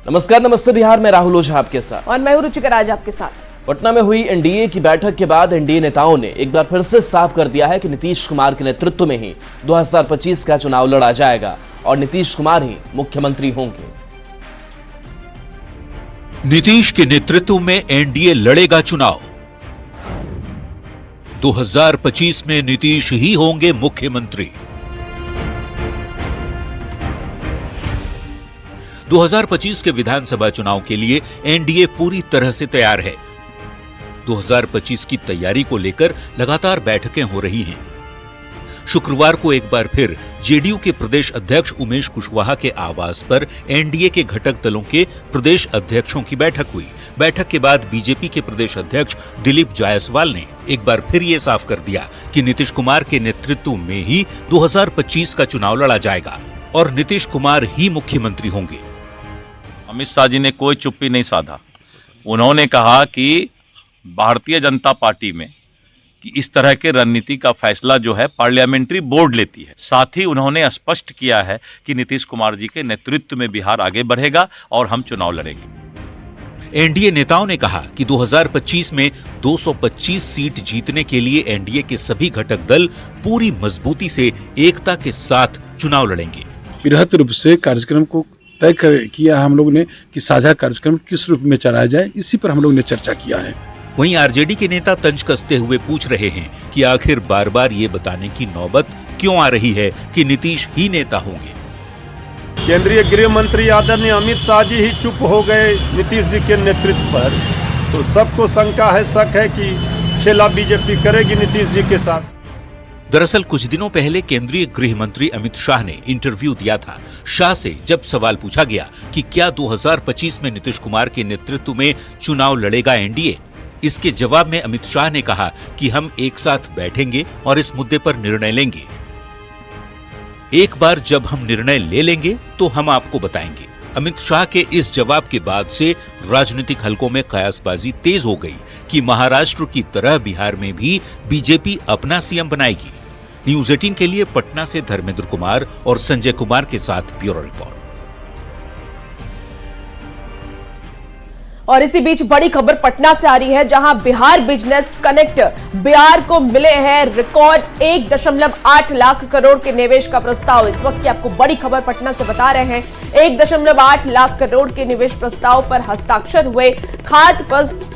नमस्ते बिहार में राहुल ओझा आपके साथ और मैं हूं रुचिका राज आपके साथ। पटना में हुई एनडीए की बैठक के बाद एनडीए नेताओं ने एक बार फिर से साफ कर दिया है कि नीतीश कुमार के नेतृत्व में ही 2025 का चुनाव लड़ा जाएगा और नीतीश कुमार ही मुख्यमंत्री होंगे। नीतीश के नेतृत्व में एनडीए लड़ेगा चुनाव। 2025 में नीतीश ही होंगे मुख्यमंत्री। 2025 के विधानसभा चुनाव के लिए एनडीए पूरी तरह से तैयार है। 2025 की तैयारी को लेकर लगातार बैठकें हो रही हैं। शुक्रवार को एक बार फिर जेडीयू के प्रदेश अध्यक्ष उमेश कुशवाहा के आवास पर एनडीए के घटक दलों के प्रदेश अध्यक्षों की बैठक हुई। बैठक के बाद बीजेपी के प्रदेश अध्यक्ष दिलीप जायसवाल ने एक बार फिर ये साफ कर दिया कि नीतीश कुमार के नेतृत्व में ही 2025 का चुनाव लड़ा जाएगा और नीतीश कुमार ही मुख्यमंत्री होंगे। अमित शाह जी ने कोई चुप्पी नहीं साधा। उन्होंने कहा कि भारतीय जनता पार्टी में कि इस तरह के रणनीति का फैसला जो है पार्लियामेंट्री बोर्ड लेती है। साथ ही उन्होंने स्पष्ट किया है कि नीतीश कुमार जी के नेतृत्व में बिहार आगे बढ़ेगा और हम चुनाव लड़ेंगे। एनडीए नेताओं ने कहा कि 2025 में 225 सीट जीतने के लिए एनडीए के सभी घटक दल पूरी मजबूती से एकता के साथ चुनाव लड़ेंगे। बृहत रूप से कार्यक्रम को तय किया हम लोग ने कि साझा कार्यक्रम किस रूप में चलाया जाए, इसी पर हम लोग ने चर्चा किया है। वहीं आरजेडी के नेता तंज कसते हुए पूछ रहे हैं कि आखिर बार बार ये बताने की नौबत क्यों आ रही है कि नीतीश ही नेता होंगे। केंद्रीय गृह मंत्री आदरणीय अमित शाह जी ही चुप हो गए नीतीश जी के नेतृत्व पर, तो सबको शंका है, शक है कि खेला बीजेपी करेगी नीतीश जी के साथ। दरअसल कुछ दिनों पहले केंद्रीय गृह मंत्री अमित शाह ने इंटरव्यू दिया था। शाह से जब सवाल पूछा गया कि क्या 2025 में नीतीश कुमार के नेतृत्व में चुनाव लड़ेगा एनडीए, इसके जवाब में अमित शाह ने कहा कि हम एक साथ बैठेंगे और इस मुद्दे पर निर्णय लेंगे। एक बार जब हम निर्णय ले लेंगे तो हम आपको बताएंगे। अमित शाह के इस जवाब के बाद से राजनीतिक हलकों में कयासबाजी तेज हो गई कि महाराष्ट्र की तरह बिहार में भी बीजेपी अपना सीएम बनाएगी। न्यूज़ 18 के लिए पटना से धर्मेंद्र कुमार और संजय कुमार के साथ ब्यूरो रिपोर्ट। और इसी बीच बड़ी खबर पटना से आ रही है, जहां बिहार बिजनेस कनेक्ट बिहार को मिले हैं रिकॉर्ड 1.8 लाख करोड़ के निवेश का प्रस्ताव। इस वक्त की आपको बड़ी खबर पटना से बता रहे हैं, 1.8 लाख करोड़ के निवेश प्रस्ताव पर हस्ताक्षर हुए। खाद्य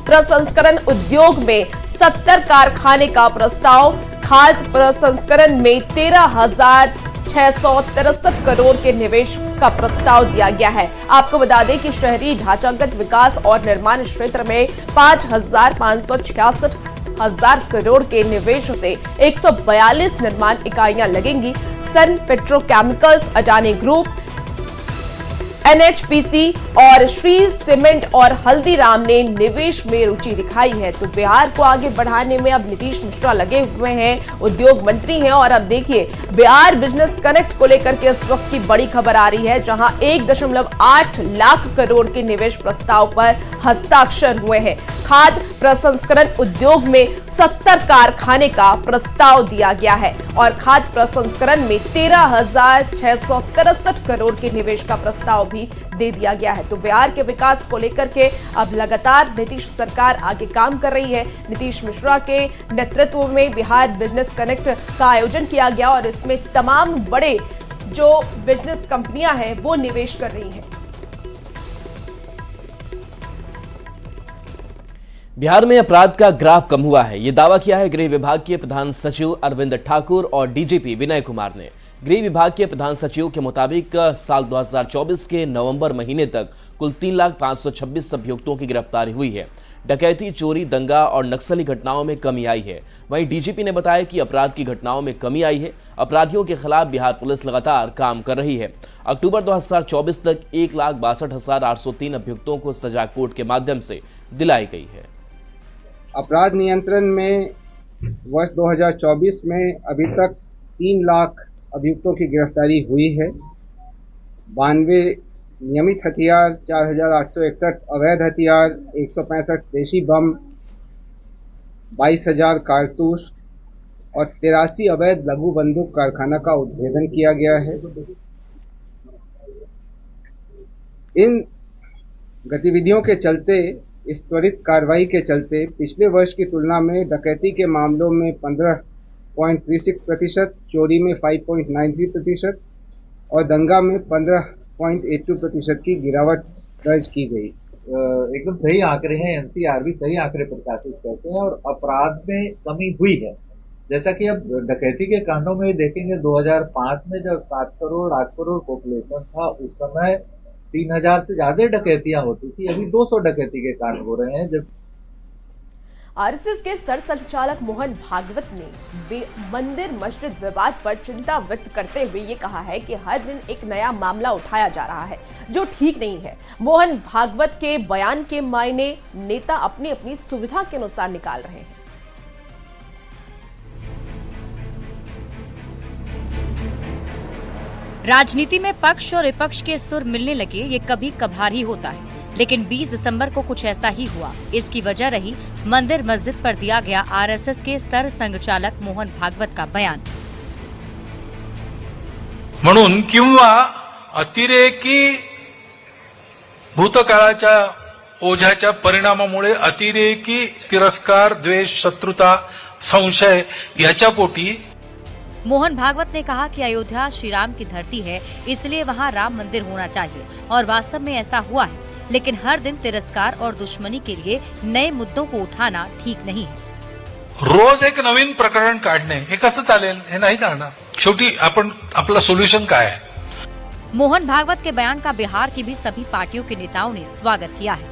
प्रसंस्करण उद्योग में 70 कारखाने का प्रस्ताव। खाद्य प्रसंस्करण में 13,663 करोड़ के निवेश का प्रस्ताव दिया गया है। आपको बता दें कि शहरी ढांचागत विकास और निर्माण क्षेत्र में 5,566 करोड़ के निवेश से 142 निर्माण इकाइयां लगेंगी। सन पेट्रोकेमिकल्स, अडानी ग्रुप, एनएचपीसी और श्री सीमेंट और हल्दीराम ने निवेश में रुचि दिखाई है। तो बिहार को आगे बढ़ाने में अब नीतीश मिश्रा लगे हुए हैं, उद्योग मंत्री हैं। और अब देखिए, बिहार बिजनेस कनेक्ट को लेकर के इस वक्त की बड़ी खबर आ रही है, जहां 1.8 लाख करोड़ के निवेश प्रस्ताव पर हस्ताक्षर हुए हैं। खाद्य प्रसंस्करण उद्योग में 70 कारखाने का प्रस्ताव दिया गया है और खाद्य प्रसंस्करण में 13,663 करोड़ के निवेश का प्रस्ताव भी दे दिया गया है। तो बिहार के विकास को लेकर के अब लगातार नीतीश सरकार आगे काम कर रही है। नीतीश मिश्रा के नेतृत्व में बिहार बिजनेस कनेक्ट का आयोजन किया गया और इसमें तमाम बड़े जो बिजनेस कंपनियां हैं वो निवेश कर रही हैं। बिहार में अपराध का ग्राफ कम हुआ है, ये दावा किया है गृह विभाग के प्रधान सचिव अरविंद ठाकुर और डीजीपी विनय कुमार ने। गृह विभाग के प्रधान सचिव के मुताबिक साल 2024 के नवंबर महीने तक कुल 3,526 अभियुक्तों की गिरफ्तारी हुई है। डकैती, चोरी, दंगा और नक्सली घटनाओं में कमी आई है। वहीं डीजीपी ने बताया कि अपराध की घटनाओं में कमी आई है। अपराधियों के खिलाफ बिहार पुलिस लगातार काम कर रही है। अक्टूबर 2024 तक 1,62,803 अभियुक्तों को सजा कोर्ट के माध्यम से दिलाई गई है। अपराध नियंत्रण में वर्ष 2024 में अभी तक 3 लाख अभियुक्तों की गिरफ्तारी हुई है। 92 नियमित हथियार, 4,861 अवैध हथियार, 165 देशी बम, 22,000 कारतूस और 83 अवैध लघु बंदूक कारखाना का उद्भेदन किया गया है। इन गतिविधियों के चलते, इस त्वरित कार्रवाई के चलते पिछले वर्ष की तुलना में डकैती के मामलों में 15.36%, चोरी में 5.93% और दंगा में 15.82% की गिरावट दर्ज की गई। एकदम सही आंकड़े हैं। एनसीआर भी सही आंकड़े प्रकाशित करते हैं और अपराध में कमी हुई है। जैसा कि अब डकैती के कांडों में देखेंगे, 2005 में जब 7 करोड़ 8 करोड़ पॉपुलेशन था, उस समय 3000 से ज्यादा डकैतियां होती थी। अभी 200 डकैती के कांड हो रहे हैं। जब आरएसएस के सरसंघचालक मोहन भागवत ने मंदिर मस्जिद विवाद पर चिंता व्यक्त करते हुए ये कहा है कि हर दिन एक नया मामला उठाया जा रहा है जो ठीक नहीं है। मोहन भागवत के बयान के मायने नेता अपनी अपनी सुविधा के अनुसार निकाल रहे हैं। राजनीति में पक्ष और विपक्ष के सुर मिलने लगे, ये कभी कभार ही होता है, लेकिन 20 दिसंबर को कुछ ऐसा ही हुआ। इसकी वजह रही मंदिर मस्जिद पर दिया गया आरएसएस के सरसंघचालक मोहन भागवत का बयान। म्हणून किंवा अतिरेकी भूतकाळाच्या ओझ्याच्या परिणामामुळे अतिरेकी तिरस्कार, द्वेष, शत्रुता, संशय याच्या पोटी मोहन भागवत ने कहा कि अयोध्या श्री राम की धरती है, इसलिए वहां राम मंदिर होना चाहिए और वास्तव में ऐसा हुआ है। लेकिन हर दिन तिरस्कार और दुश्मनी के लिए नए मुद्दों को उठाना ठीक नहीं है। रोज एक नवीन प्रकरण काढणे हे कसं चालेल? हे नाही चालणार। शेवटी आपण आपला सोल्युशन काय आहे? मोहन भागवत के बयान का बिहार की भी सभी पार्टियों के नेताओं ने स्वागत किया है।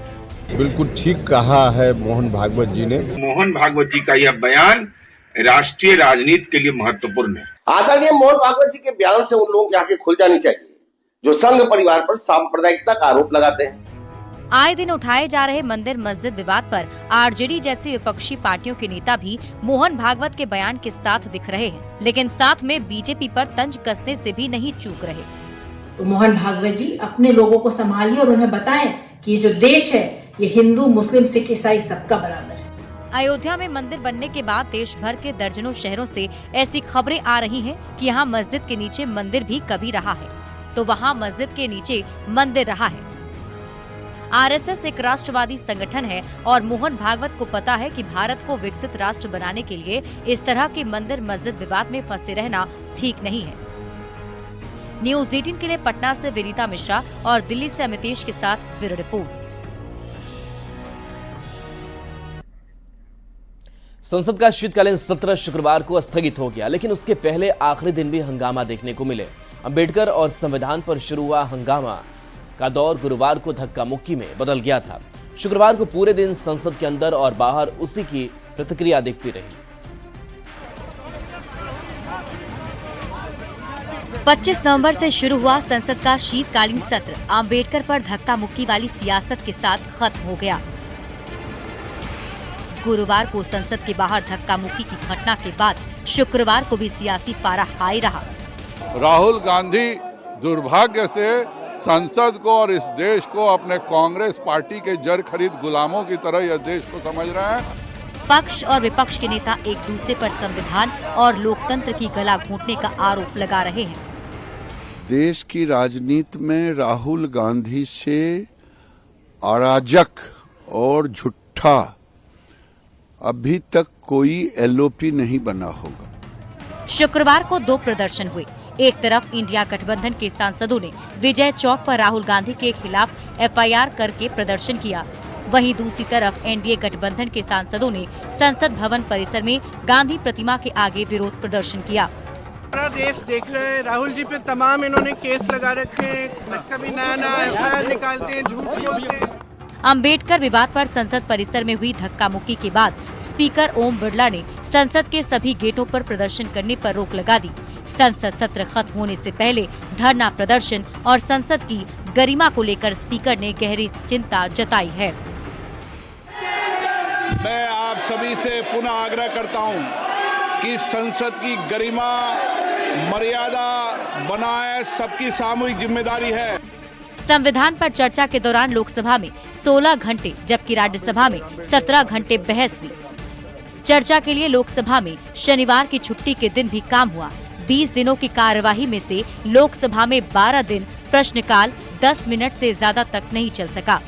बिल्कुल ठीक कहा है मोहन भागवत जी ने। मोहन भागवत जी का यह बयान राष्ट्रीय राजनीति के लिए महत्वपूर्ण है। आदरणीय मोहन भागवत जी के बयान से उन लोगों की आंखें खुल जानी चाहिए जो संघ परिवार पर सांप्रदायिकता का आरोप लगाते हैं। आए दिन उठाए जा रहे मंदिर मस्जिद विवाद पर आरजेडी जैसी विपक्षी पार्टियों के नेता भी मोहन भागवत के बयान के साथ दिख रहे हैं, लेकिन साथ में बीजेपी पर तंज कसने से भी नहीं चूक रहे। तो मोहन भागवत जी अपने लोगों को संभालिए और उन्हें बताएं कि ये जो देश है ये हिंदू, मुस्लिम, सिख, ईसाई सबका बराबर है। अयोध्या में मंदिर बनने के बाद देश भर के दर्जनों शहरों से ऐसी खबरें आ रही हैं कि यहाँ मस्जिद के नीचे मंदिर भी कभी रहा है, तो वहाँ मस्जिद के नीचे मंदिर रहा है। आरएसएस एक राष्ट्रवादी संगठन है और मोहन भागवत को पता है कि भारत को विकसित राष्ट्र बनाने के लिए इस तरह के मंदिर मस्जिद विवाद में फंसे रहना ठीक नहीं है। न्यूज़ 18 के लिए पटना से विनीता मिश्रा और दिल्ली से अमितेश के साथ ब्यूरो रिपोर्ट। संसद का शीतकालीन सत्र शुक्रवार को स्थगित हो गया, लेकिन उसके पहले आखिरी दिन भी हंगामा देखने को मिले। अंबेडकर और संविधान पर शुरू हुआ हंगामा का दौर गुरुवार को धक्का मुक्की में बदल गया था। शुक्रवार को पूरे दिन संसद के अंदर और बाहर उसी की प्रतिक्रिया दिखती रही। 25 नवंबर से शुरू हुआ संसद का शीतकालीन सत्र अंबेडकर पर धक्का मुक्की वाली सियासत के साथ खत्म हो गया। गुरुवार को संसद के बाहर धक्का मुक्की की घटना के बाद शुक्रवार को भी सियासी पारा हाई रहा। राहुल गांधी दुर्भाग्य से संसद को और इस देश को अपने कांग्रेस पार्टी के जर खरीद गुलामों की तरह यह देश को समझ रहे हैं। पक्ष और विपक्ष के नेता एक दूसरे पर संविधान और लोकतंत्र की गला घोंटने का आरोप लगा रहे हैं। देश की राजनीति में राहुल गांधी से अराजक और झूठा अभी तक कोई एलओपी नहीं बना होगा। शुक्रवार को 2 प्रदर्शन हुए। एक तरफ इंडिया गठबंधन के सांसदों ने विजय चौक पर राहुल गांधी के खिलाफ एफआईआर करके प्रदर्शन किया, वहीं दूसरी तरफ एनडीए गठबंधन के सांसदों ने संसद भवन परिसर में गांधी प्रतिमा के आगे विरोध प्रदर्शन किया। पूरा देश देख रहे हैं, राहुल जी पे तमाम इन्होंने केस लगा रखे हैं, कभी नया एफआईआर निकालते हैं, झूठ बोलते हैं। अंबेडकर विवाद पर संसद परिसर में हुई धक्का मुक्की के बाद स्पीकर ओम बिरला ने संसद के सभी गेटों पर प्रदर्शन करने पर रोक लगा दी। संसद सत्र खत्म होने से पहले धरना प्रदर्शन और संसद की गरिमा को लेकर स्पीकर ने गहरी चिंता जताई है। मैं आप सभी से पुनः आग्रह करता हूं कि संसद की गरिमा मर्यादा बनाए सबकी सामूहिक जिम्मेदारी है। संविधान पर चर्चा के दौरान लोकसभा में 16 घंटे जबकि राज्यसभा में 17 घंटे बहस हुई। चर्चा के लिए लोकसभा में शनिवार की छुट्टी के दिन भी काम हुआ। 20 दिनों की कार्यवाही में से लोकसभा में 12 दिन प्रश्नकाल 10 मिनट से ज्यादा तक नहीं चल सका।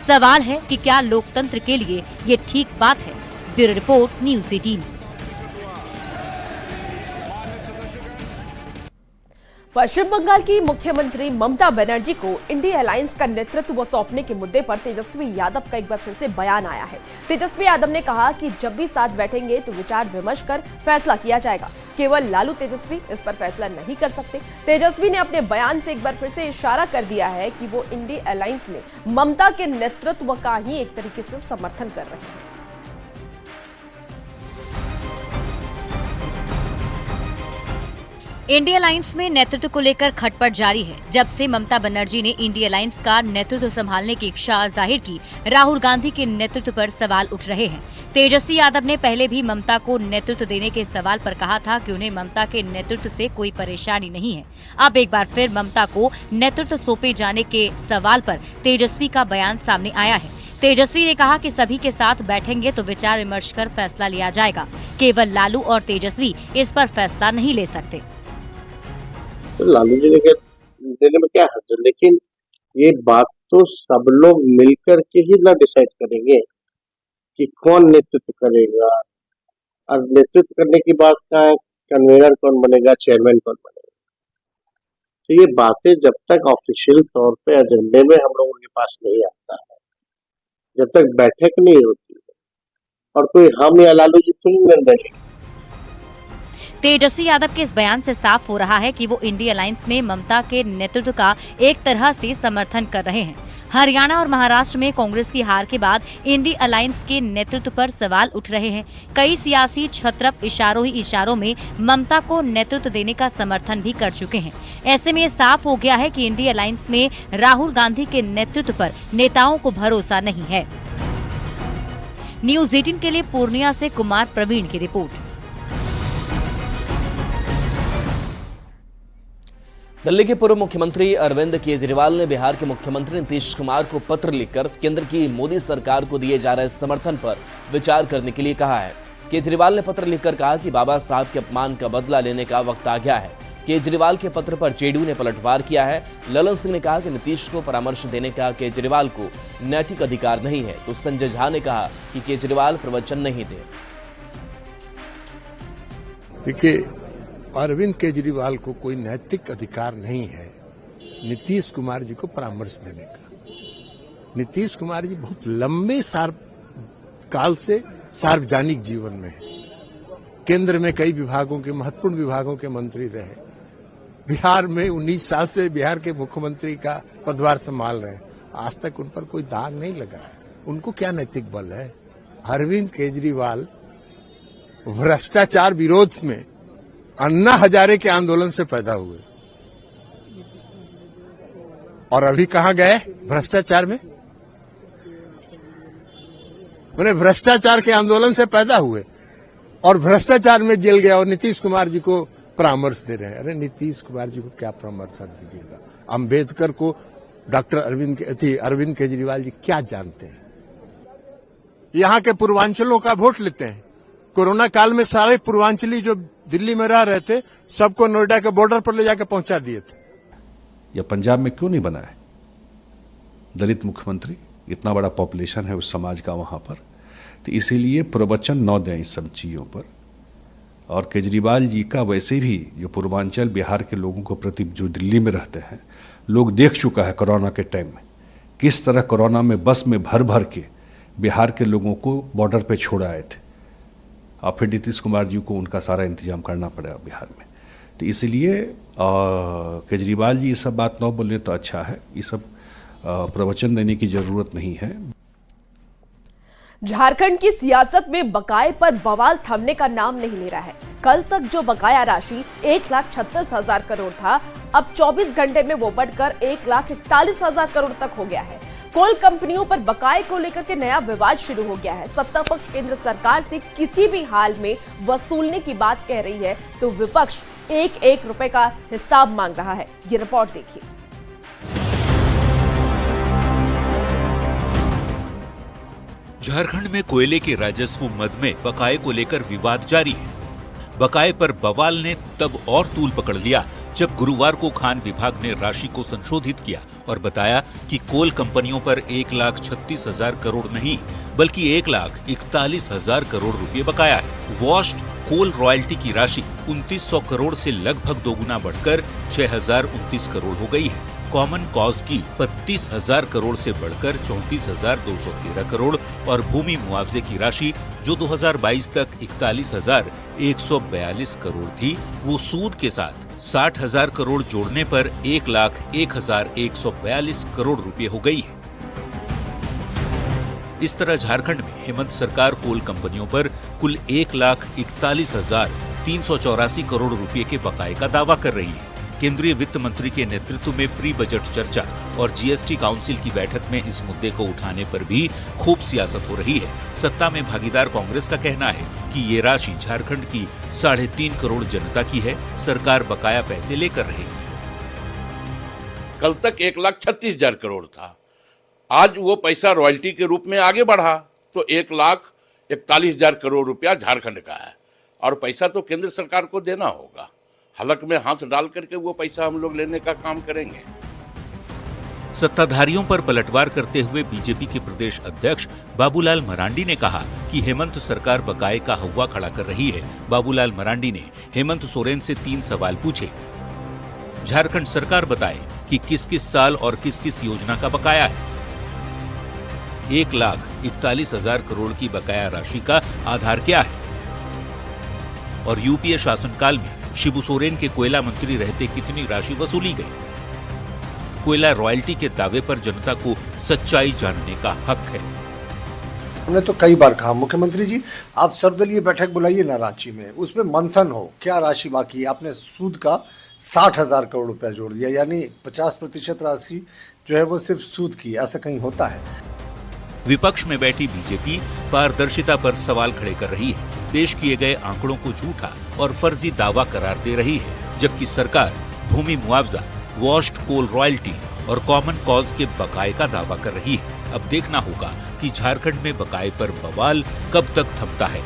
सवाल है कि क्या लोकतंत्र के लिए ये ठीक बात है। Bureau report, news 18। पश्चिम बंगाल की मुख्यमंत्री ममता बनर्जी को इंडिया अलायंस का नेतृत्व सौंपने के मुद्दे पर तेजस्वी यादव का एक बार फिर से बयान आया है। तेजस्वी यादव ने कहा कि जब भी साथ बैठेंगे तो विचार विमर्श कर फैसला किया जाएगा। केवल लालू तेजस्वी इस पर फैसला नहीं कर सकते। तेजस्वी ने अपने बयान से एक बार फिर से इशारा कर दिया है कि वो इंडिया अलायंस में ममता के नेतृत्व का ही एक तरीके से समर्थन कर रहे हैं। इंडिया अलायंस में नेतृत्व को लेकर खटपट जारी है। जब से ममता बनर्जी ने इंडिया अलायंस का नेतृत्व संभालने की इच्छा जाहिर की, राहुल गांधी के नेतृत्व पर सवाल उठ रहे हैं। तेजस्वी यादव ने पहले भी ममता को नेतृत्व देने के सवाल पर कहा था कि उन्हें ममता के नेतृत्व से कोई परेशानी नहीं है। अब एक बार फिर ममता को नेतृत्व सौंपे जाने के सवाल पर तेजस्वी का बयान सामने आया है। तेजस्वी ने कहा कि सभी के साथ बैठेंगे तो विचार विमर्श कर फैसला लिया जाएगा। केवल लालू और तेजस्वी इस पर फैसला नहीं ले सकते। तो लालू जी ने देने में क्या हर्ज है, लेकिन ये बात तो सब लोग मिलकर के ही ना डिसाइड करेंगे कि कौन नेतृत्व करेगा, और नेतृत्व करने की बात का कन्वीनर कौन बनेगा, चेयरमैन कौन बनेगा। तो ये बातें जब तक ऑफिशियल तौर पे एजेंडे में हम लोगों के पास नहीं आता है, जब तक बैठक नहीं होती है, और कोई हम या लालू जी थोड़ी निर्णय लेंगे। तेजस्वी यादव के इस बयान से साफ हो रहा है कि वो इंडिया अलायंस में ममता के नेतृत्व का एक तरह से समर्थन कर रहे हैं। हरियाणा और महाराष्ट्र में कांग्रेस की हार के बाद इंडिया अलायंस के नेतृत्व पर सवाल उठ रहे हैं। कई सियासी छत्रप इशारों ही इशारों में ममता को नेतृत्व देने का समर्थन भी कर चुके हैं। ऐसे में ये साफ हो गया है कि इंडिया अलायंस में राहुल गांधी के नेतृत्व पर नेताओं को भरोसा नहीं है। न्यूज़ 18 के लिए पूर्णिया से कुमार प्रवीण की रिपोर्ट। दिल्ली के पूर्व मुख्यमंत्री अरविंद केजरीवाल ने बिहार के मुख्यमंत्री नीतीश कुमार को पत्र लिखकर केंद्र की मोदी सरकार को दिए जा रहे समर्थन पर विचार करने के लिए कहा है। केजरीवाल ने पत्र लिखकर कहा कि बाबा साहब के अपमान का बदला लेने का वक्त आ गया है। केजरीवाल के पत्र पर जेडीयू ने पलटवार किया है। ललन सिंह ने कहा कि नीतीश को परामर्श देने का केजरीवाल को नैतिक अधिकार नहीं है, तो संजय झा ने कहा कि केजरीवाल प्रवचन नहीं दे। देखिए, अरविंद केजरीवाल को कोई नैतिक अधिकार नहीं है नीतीश कुमार जी को परामर्श देने का। नीतीश कुमार जी बहुत लंबे काल से सार्वजनिक जीवन में है। केंद्र में कई विभागों के, महत्वपूर्ण विभागों के मंत्री रहे। बिहार में 19 साल से बिहार के मुख्यमंत्री का पदभार संभाल रहे हैं। आज तक उन पर कोई दाग नहीं लगा है। उनको क्या नैतिक बल है? अरविंद केजरीवाल भ्रष्टाचार विरोध में अन्ना हजारे के आंदोलन से पैदा हुए, और अभी कहां गए भ्रष्टाचार में? मैंने भ्रष्टाचार के आंदोलन से पैदा हुए और भ्रष्टाचार में जेल गया, और नीतीश कुमार जी को परामर्श दे रहे हैं। अरे नीतीश कुमार जी को क्या परामर्श दीजिएगा? अंबेडकर को डॉक्टर अरविंद केजरीवाल जी क्या जानते हैं? यहां के पूर्वांचलों का वोट लेते हैं। कोरोना काल में सारे पूर्वांचली जो दिल्ली में रह रहे थे, सबको नोएडा के बॉर्डर पर ले जाकर पहुंचा दिए थे। या पंजाब में क्यों नहीं बना है दलित मुख्यमंत्री? इतना बड़ा पॉपुलेशन है उस समाज का वहां पर, तो इसीलिए प्रवचन न दें इस सब चीजों पर। और केजरीवाल जी का वैसे भी जो पूर्वांचल बिहार के लोगों को प्रति जो दिल्ली में रहते हैं, लोग देख चुका है कोरोना के टाइम में किस तरह कोरोना में बस में भर भर के बिहार के लोगों को बॉर्डर पे छोड़ आए थे। और फिर नीतीश कुमार जी को उनका सारा इंतजाम करना पड़ा बिहार में। तो इसलिए केजरीवाल जी ये सब बात न बोले तो अच्छा है। ये सब प्रवचन देने की जरूरत नहीं है। झारखंड की सियासत में बकाये पर बवाल थमने का नाम नहीं ले रहा है। कल तक जो बकाया राशि 1,36,000 करोड़ था, अब 24 घंटे में वो बढ़कर 1,41,000 करोड़ तक हो गया है। कोल कंपनियों पर बकाये को लेकर के नया विवाद शुरू हो गया है। सत्ता पक्ष केंद्र सरकार से किसी भी हाल में वसूलने की बात कह रही है, तो विपक्ष 1-1 रुपए का हिसाब मांग रहा है। ये रिपोर्ट देखिए। झारखंड में कोयले के राजस्व मद में बकाये को लेकर विवाद जारी है। बकाये पर बवाल ने तब और तूल पकड़ लिया जब गुरुवार को खान विभाग ने राशि को संशोधित किया और बताया कि कोल कंपनियों पर 1,36,000 करोड़ नहीं बल्कि 1,41,000 करोड़ रुपए बकाया है। वॉश्ड कोल रॉयल्टी की राशि 2,900 करोड़ से लगभग दोगुना बढ़कर 6,029 करोड़ हो गई है। कॉमन कॉज की 32,000 करोड़ से बढ़कर 34,213 करोड़ और भूमि मुआवजे की राशि जो 2022 तक 41,142 करोड़ थी, वो सूद के साथ 60,000 करोड़ जोड़ने पर 1,01,142 करोड़ रुपए हो गई है। इस तरह झारखंड में हेमंत सरकार कोल कंपनियों पर कुल 1,41,384 करोड़ रुपए के बकाये का दावा कर रही है। केंद्रीय वित्त मंत्री के नेतृत्व में प्री बजट चर्चा और जीएसटी काउंसिल की बैठक में इस मुद्दे को उठाने पर भी खूब सियासत हो रही है। सत्ता में भागीदार कांग्रेस का कहना है कि ये राशि झारखंड की 3.5 करोड़ जनता की है, सरकार बकाया पैसे लेकर रहेगी। कल तक 1,36,000 करोड़ था, आज वो पैसा रॉयल्टी के रूप में आगे बढ़ा तो 1,41,000 करोड़ रुपया झारखंड का है और पैसा तो केंद्र सरकार को देना होगा। हलक में हाथ डाल करके वो पैसा हम लोग लेने का काम करेंगे। सत्ताधारियों पर पलटवार करते हुए बीजेपी के प्रदेश अध्यक्ष बाबूलाल मरांडी ने कहा कि हेमंत सरकार बकाये का हव्वा खड़ा कर रही है। बाबूलाल मरांडी ने हेमंत सोरेन से 3 सवाल पूछे। झारखंड सरकार बताए कि किस किस साल और किस किस योजना का बकाया है। 1,41,000 करोड़ की बकाया राशि का आधार क्या है और यूपीए शासनकाल में शिबू सोरेन के कोयला मंत्री रहते कितनी राशि वसूली गई। कोयला रॉयल्टी के दावे पर जनता को सच्चाई जानने का हक है। हमने तो कई बार कहा मुख्यमंत्री जी आप सर्वदलीय बैठक बुलाइए ना रांची में, उसमें मंथन हो क्या राशि बाकी है। आपने सूद का 60,000 करोड़ रुपया जोड़ दिया, यानी 50% राशि जो है वो सिर्फ सूद की। ऐसा कहीं होता है? विपक्ष में बैठी बीजेपी पारदर्शिता पर सवाल खड़े कर रही है, पेश किए गए आंकड़ों को झूठा और फर्जी दावा करार दे रही है, जबकि सरकार भूमि मुआवजा, वॉश्ड कोल रॉयल्टी और कॉमन कॉज के बकाये का दावा कर रही है। अब देखना होगा कि झारखंड में बकाये पर बवाल कब तक थमता है।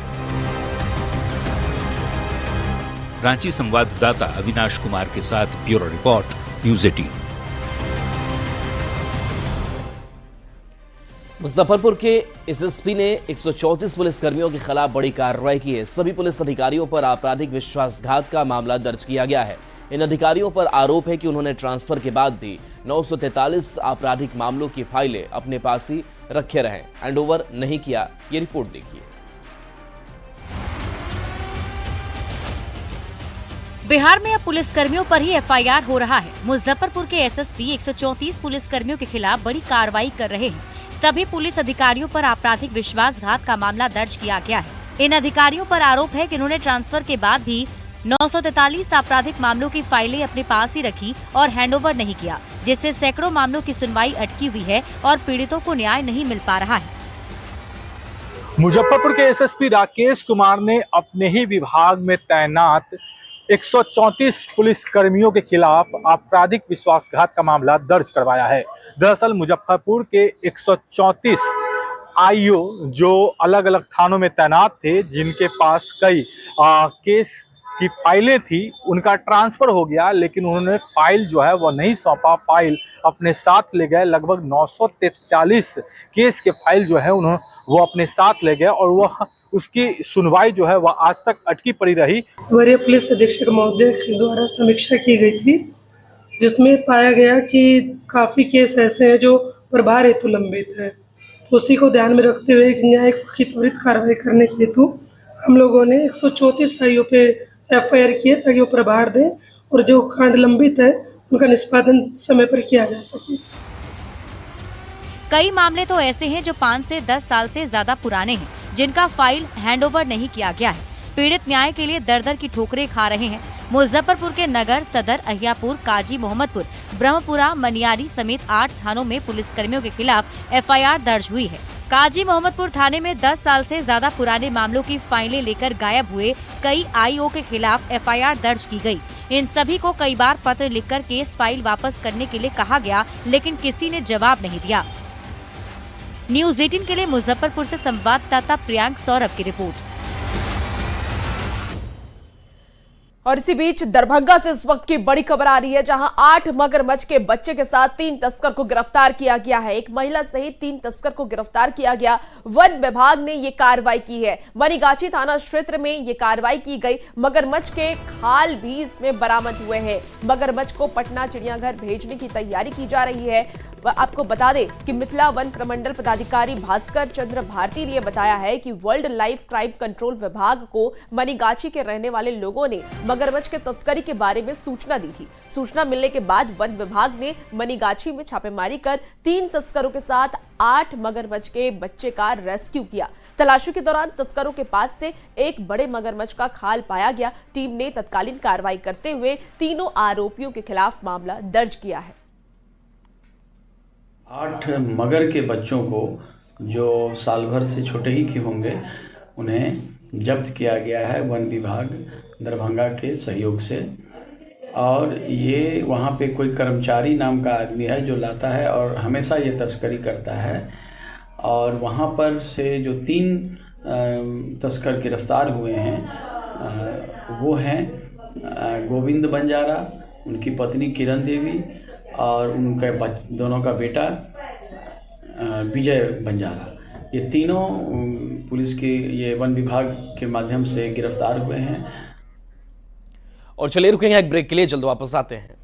रांची संवाददाता अविनाश कुमार के साथ ब्यूरो रिपोर्ट, न्यूज़ 18। मुजफ्फरपुर के एसएसपी ने 134 पुलिसकर्मियों के खिलाफ बड़ी कार्रवाई की है। सभी पुलिस अधिकारियों पर आपराधिक विश्वासघात का मामला दर्ज किया गया है। इन अधिकारियों पर आरोप है कि उन्होंने ट्रांसफर के बाद भी 943 आपराधिक मामलों की फाइलें अपने पास ही रखे रहे, हैंडओवर नहीं किया। ये रिपोर्ट देखिए। बिहार में अब पुलिसकर्मियों पर ही एफआईआर हो रहा है। मुजफ्फरपुर के एसएसपी 134 पुलिसकर्मियों के खिलाफ बड़ी कार्रवाई कर रहे हैं। सभी पुलिस अधिकारियों पर आपराधिक विश्वासघात का मामला दर्ज किया गया है। इन अधिकारियों पर आरोप है कि उन्होंने ट्रांसफर के बाद भी 943 आपराधिक मामलों की फाइलें अपने पास ही रखी और हैंडओवर नहीं किया, जिससे सैकड़ों मामलों की सुनवाई अटकी हुई है और पीड़ितों को न्याय नहीं मिल पा रहा है। मुजफ्फरपुर के एसएसपी राकेश कुमार ने अपने ही विभाग में तैनात 134 पुलिस कर्मियों के खिलाफ आपराधिक विश्वासघात का मामला दर्ज करवाया है। दरअसल मुजफ्फरपुर के 134 आईओ जो अलग अलग थानों में तैनात थे, जिनके पास कई केस की फाइलें थी, उनका ट्रांसफर हो गया, लेकिन उन्होंने फाइल जो है वो नहीं सौंपा। फाइल अपने साथ ले गए। लगभग 943 केस के फाइल जो है वो अपने साथ ले गए और वह उसकी सुनवाई जो है वह आज तक अटकी पड़ी रही। वरीय पुलिस अधीक्षक महोदय के द्वारा समीक्षा की गई थी, जिसमें पाया गया कि काफ़ी केस ऐसे हैं जो प्रभार हेतु लंबित है। तो उसी को ध्यान में रखते हुए न्याय की त्वरित कार्रवाई करने के हेतु हम लोगों ने 134 आईओ पे एफआईआर किए ताकि वो प्रभार दें और जो कांड लंबित है उनका निष्पादन समय पर किया जा सके। कई मामले तो ऐसे हैं जो 5 से 10 साल से ज्यादा पुराने हैं, जिनका फाइल हैंडओवर नहीं किया गया है। पीड़ित न्याय के लिए दर दर की ठोकरें खा रहे हैं। मुजफ्फरपुर के नगर, सदर, अहियापुर, काजी मोहम्मदपुर, ब्रह्मपुरा, मनियारी समेत 8 थानों में पुलिसकर्मियों के खिलाफ एफआईआर दर्ज हुई है। काजी मोहम्मदपुर थाने में 10 साल से ज्यादा पुराने मामलों की फाइलें लेकर गायब हुए कई आईओ के खिलाफ एफआईआर दर्ज की गई। इन सभी को कई बार पत्र लिखकर केस फाइल वापस करने के लिए कहा गया, लेकिन किसी ने जवाब नहीं दिया। न्यूज़ 18 के लिए मुजफ्फरपुर से संवाददाता प्रियांक सौरभ की रिपोर्ट। और इसी बीच दरभंगा से इस वक्त की बड़ी खबर आ रही है, जहां 8 मगरमच्छ के बच्चे के साथ 3 तस्कर को गिरफ्तार किया गया है। एक महिला सहित 3 तस्कर को गिरफ्तार किया गया। वन विभाग ने यह कार्रवाई की है। मनीगाछी थाना क्षेत्र में यह कार्रवाई की गई। मगरमच्छ के खाल भी इसमें बरामद हुए हैं। मगरमच्छ को पटना चिड़ियाघर भेजने की तैयारी की जा रही है। आपको बता दें कि मिथिला वन प्रमंडल पदाधिकारी भास्कर चंद्र भारती ने बताया है कि वाइल्ड लाइफ क्राइम कंट्रोल विभाग को मनीगाछी के रहने वाले लोगों ने मगरमच्छ के तस्करी के बारे में सूचना दी थी। सूचना मिलने के बाद वन विभाग ने मनीगाछी में छापेमारी कर 3 तस्करों के साथ 8 मगरमच्छ के बच्चे का रेस्क्यू किया। तलाशी के दौरान तस्करों के पास से एक बड़े मगरमच्छ का खाल पाया गया। टीम ने तत्कालीन कार्रवाई करते हुए तीनों आरोपियों के खिलाफ मामला दर्ज किया है। 8 मगर के बच्चों को, जो साल भर से छोटे ही के होंगे, उन्हें जब्त किया गया है वन विभाग दरभंगा के सहयोग से। और ये वहाँ पे कोई कर्मचारी नाम का आदमी है जो लाता है और हमेशा ये तस्करी करता है। और वहाँ पर से जो 3 तस्कर गिरफ्तार हुए हैं वो हैं गोविंद बंजारा, उनकी पत्नी किरण देवी और उनके दोनों का बेटा विजय बंजारा। ये तीनों पुलिस के, ये वन विभाग के माध्यम से गिरफ्तार हुए हैं। और चलिए रुकेंगे एक ब्रेक के लिए, जल्द वापस आते हैं।